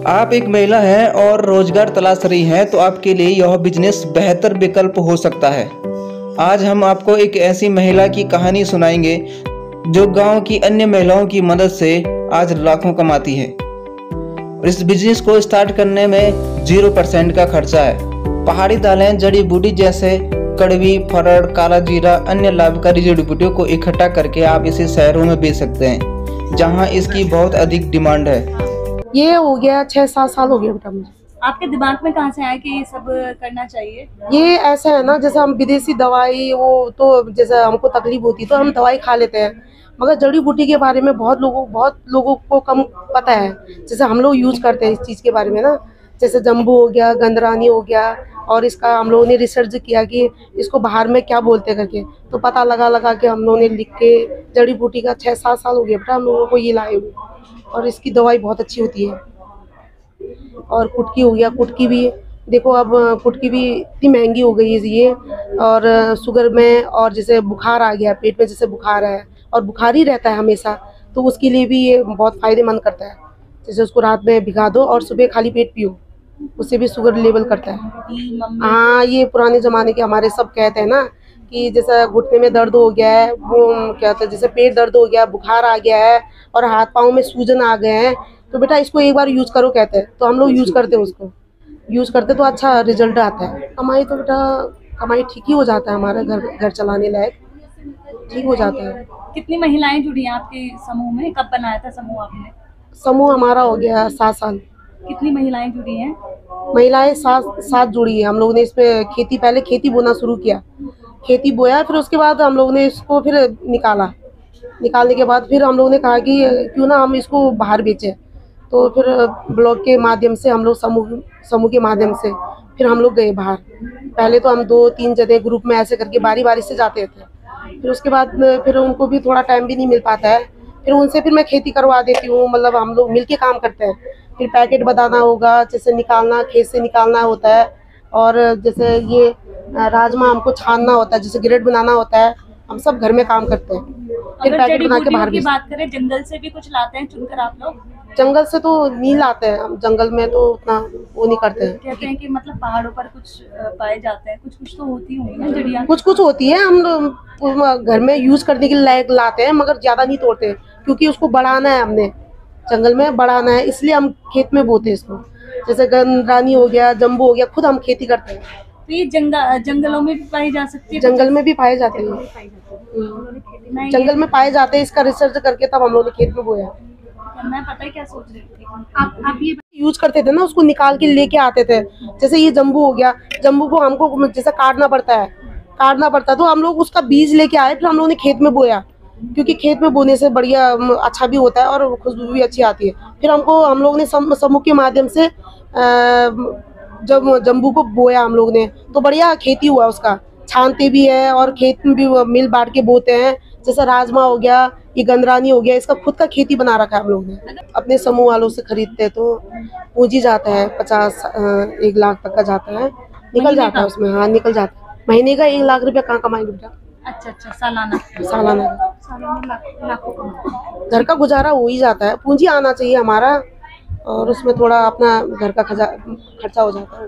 आप एक महिला हैं और रोजगार तलाश रही हैं तो आपके लिए यह बिजनेस बेहतर विकल्प हो सकता है। आज हम आपको एक ऐसी महिला की कहानी सुनाएंगे जो गांव की अन्य महिलाओं की मदद से आज लाखों कमाती है। और इस बिजनेस को स्टार्ट करने में 0% का खर्चा है। पहाड़ी दालें, जड़ी बूटी जैसे कड़वी, फरड़, काला जीरा, अन्य लाभकारी जड़ी बूटियों को इकट्ठा करके आप इसे शहरों में बेच सकते हैं जहां इसकी बहुत अधिक डिमांड है। ये हो गया 6-7 साल हो गया बेटा मुझे। आपके दिमाग में कहाँ से आया कि ये सब करना चाहिए? ये ऐसा है ना, जैसे हम विदेशी दवाई वो तो जैसे हमको तकलीफ होती तो हम दवाई खा लेते हैं, मगर जड़ी बूटी के बारे में बहुत लोगों को कम पता है। जैसे हम लोग यूज करते हैं इस चीज़ के बारे में ना, जैसे जम्बू हो गया, गंदरानी हो गया, और इसका हम लोगों ने रिसर्च किया कि इसको बाहर में क्या बोलते करके, तो पता लगा के हम लोगों ने लिख के जड़ी बूटी का 6-7 साल हो गया बेटा हम लोगों को ये लाए हुए, और इसकी दवाई बहुत अच्छी होती है। और कुटकी हो गया, कुटकी भी देखो, अब कुटकी भी इतनी महंगी हो गई है ये, और शुगर में, और जैसे बुखार आ गया पेट में, जैसे बुखार है और बुखार ही रहता है हमेशा, तो उसके लिए भी ये बहुत फ़ायदेमंद करता है। जैसे उसको रात में भिगा दो और सुबह खाली पेट पियो, उससे भी शुगर लेवल करता है। हाँ, ये पुराने ज़माने के हमारे सब कहते हैं ना कि जैसे घुटने में दर्द हो गया है, वो क्या होता है, जैसे पेट दर्द हो गया, बुखार आ गया है और हाथ पाँव में सूजन आ गए हैं, तो बेटा इसको एक बार यूज़ करो कहते हैं, तो हम लोग यूज़ करते हैं, उसको यूज़ करते तो अच्छा रिजल्ट आता है। कमाई तो बेटा कमाई ठीक ही हो जाता है, हमारा घर चलाने लायक ठीक हो जाता है। कितनी महिलाएं जुड़ी हैं आपके समूह में? कब बनाया था समूह आपने? समूह हमारा हो गया 7 साल। कितनी महिलाएं जुड़ी हैं? महिलाएं 7 जुड़ी है। हम लोगों ने इस पे पहले खेती बोना शुरू किया, खेती बोया, फिर उसके बाद हम लोगों ने इसको फिर निकालने के बाद फिर हम लोगों ने कहा कि क्यों ना हम इसको बाहर बेचें, तो फिर ब्लॉग के माध्यम से हम लोग समूह के माध्यम से फिर हम लोग गए बाहर। पहले तो हम 2-3 जगह ग्रुप में ऐसे करके बारी से जाते थे, फिर उसके बाद फिर उनको भी थोड़ा टाइम भी नहीं मिल पाता है, फिर उनसे फिर मैं खेती करवा देती हूँ, मतलब हम लोग मिल के काम करते हैं। फिर पैकेट बताना होगा, जैसे निकालना, खेत से निकालना होता है, और जैसे ये राजमा हमको छानना होता है, जैसे ग्रेड बनाना होता है, हम सब घर में काम करते हैं। फिर पैकेट बना के बाहर की बात करें, जंगल से भी कुछ लाते हैं चुनकर आप लोग? जंगल से तो नहीं लाते हैं हम, जंगल में तो उतना वो नहीं करते हैं। कहते हैं कि मतलब पहाड़ों पर कुछ पाए जाते हैं, कुछ तो होती होंगी ना जड़ियाँ? कुछ होती है, हम लोग घर में यूज करने के लायक लाते हैं, मगर ज्यादा नहीं तोड़ते हैं, क्योंकि उसको बढ़ाना है, हमने जंगल में बढ़ाना है, इसलिए हम खेत में बोते हैं इसको। जैसे गंदरानी हो गया, जम्बू हो गया, खुद हम खेती करते हैं। तो ये जंगलों में भी पाई जा सकती है? जंगल में भी पाए जाते हैं, जंगल में पाए जाते हैं। इसका रिसर्च करके तब हम लोग ने खेत में बोया। मैं पता है क्या सोच रही थी, आप ये यूज करते थे ना, उसको निकाल के लेके आते थे। जैसे ये जम्बू हो गया, जम्बू को हमको जैसे काटना पड़ता तो हम लोग उसका बीज लेके आए, फिर हम लोगों ने खेत में बोया, क्योंकि खेत में बोने से बढ़िया अच्छा भी होता है और खुशबू भी अच्छी आती है। फिर हम लोग ने समूह के माध्यम से जब जम्बू को बोया हम लोग ने, तो बढ़िया खेती हुआ, उसका छानते भी है और खेत में भी मिल बांट के बोते हैं। जैसे राजमा हो गया, ये गंदरानी हो गया, इसका खुद का खेती बना रखा है हम लोग ने। अपने समूह वालों से खरीदते तो पूंजी जाता है 50-1 लाख तक का जाता है, निकल जाता है उसमें। हाँ, निकल जाता है। महीने का 1 लाख रुपया कहाँ कमाएंगे बेटा? अच्छा, सालाना घर का गुजारा हो ही जाता है, पूंजी आना चाहिए हमारा, और उसमें थोड़ा अपना घर का खर्चा हो जाता है।